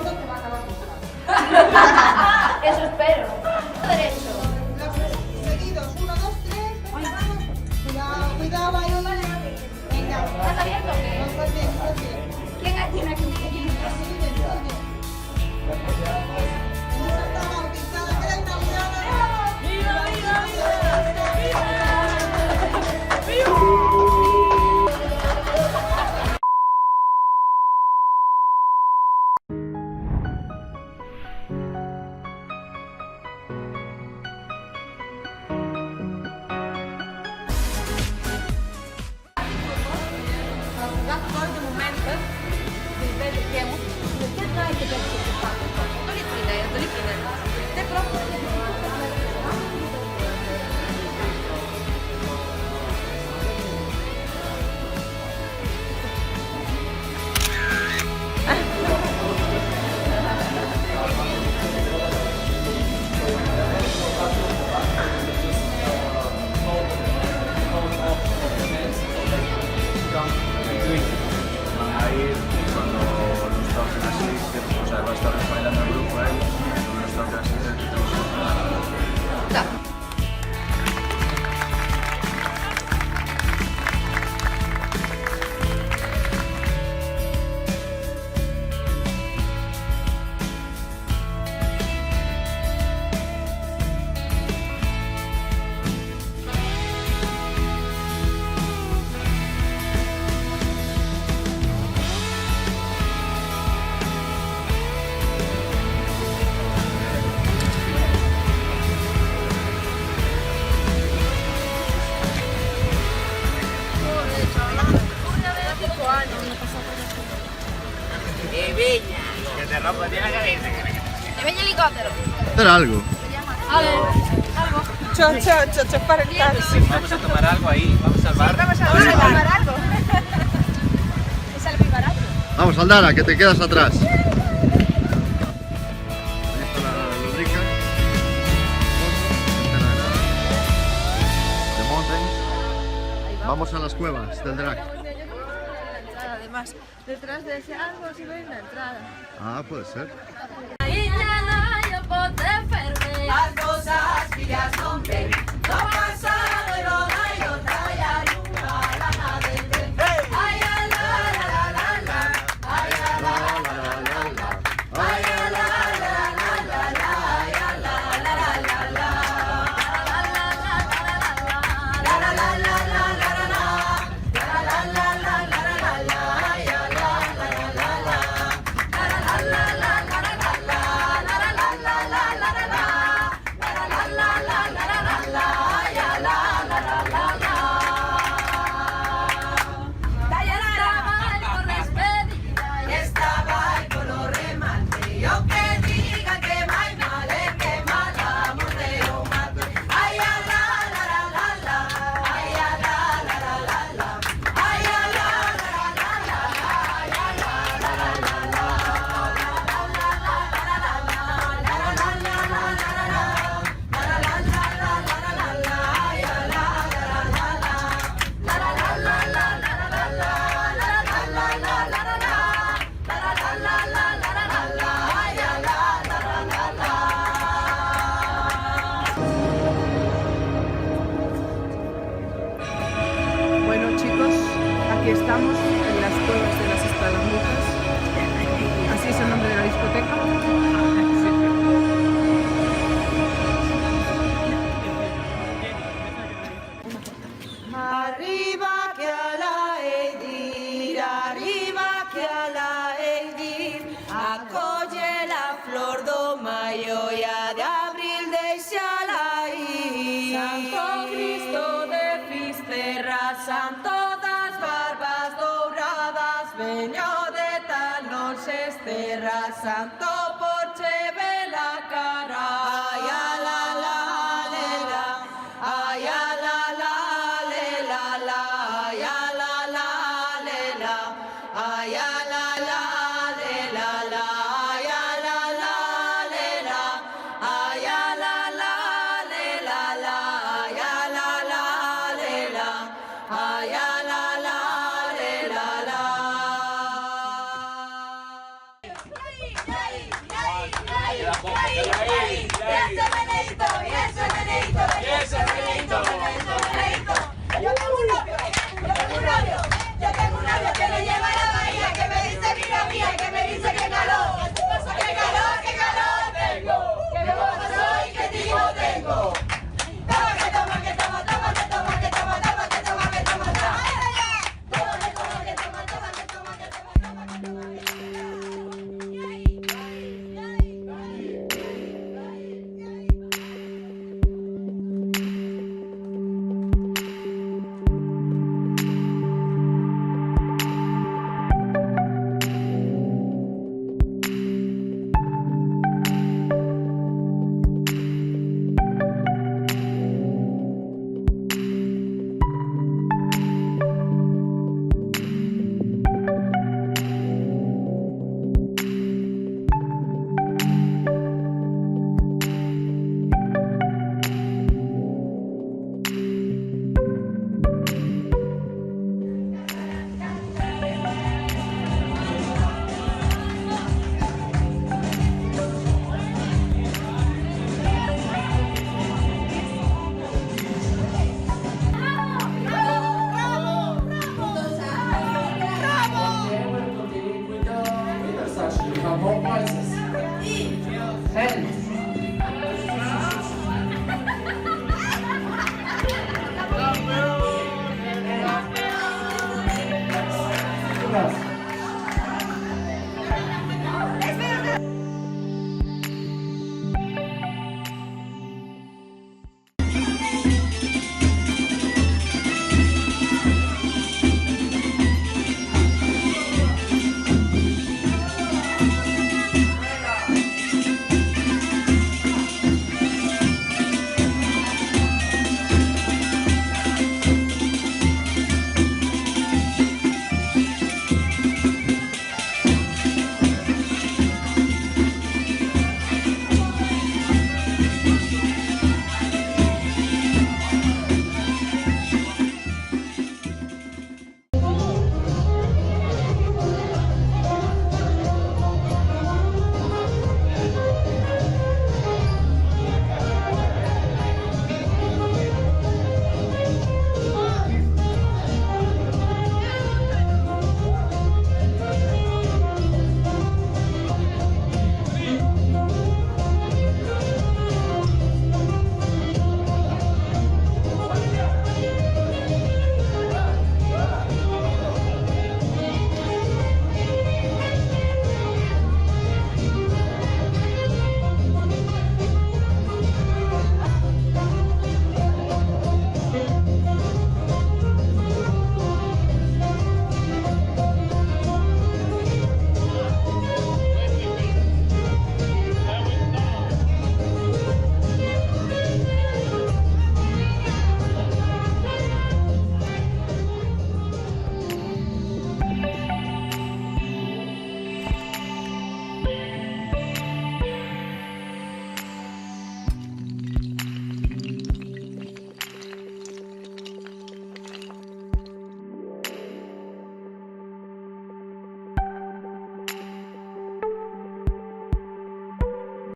gordo te va a acabar gustando. Eso espero. Derecho. Seguidos, 1, 2, 3, vamos. Cuidado, cuidado, ahí. Venga. ¿Estás abierto o qué? No, estás bien, estás bien. ¿Quién tiene que Sigue, sigue. Ahí cuando nos toquen así, o sea, va a estar bailando el grupo ahí, cuando nos toquen así, que te rompa la cabeza. ¿Te ven helicóptero? Hacer algo. A ver, algo. Cho, para el taxi. Vamos a tomar algo ahí, vamos al bar. Vamos a salvar algo. Es algo barato. Vamos, Aldara, que te quedas atrás. Ahí está la lubrica. De Mountain. Vamos a las cuevas del drag. Además, detrás de ese árbol sí ven la entrada. Ah, puede ser. Ahí ya no yo puedo perder. Las cosas que ya son ven. No pasa de lo y otra ya nunca la madre ven. Ay, la la la la la. Ay, la la la la la. Ay, la la la la la la. Ay, la la la la la. La la la la la la la. La la la la la la la. Ay, la la la la la la. La la la la la la la. La la la la la la la. Bueno chicos, aquí estamos en las cuevas de las Escalamujas. Así es el nombre de la discoteca. Arriba que a la Eidir, arriba que a la Eidir, acoge la flor do mayo ya de abril deixa la ir. Santo Cristo de Fisterra, Santo das barbas douradas, veño de tal noches terra, Santo porche vela cara. Ay, a la la lela, ay, a la la lela, ay, a la la lela, ay, a la la lela, ay, a la la lela, ay, a la la lela, ay, a la la lela, ay, a la la lela. ¡Y ese grito!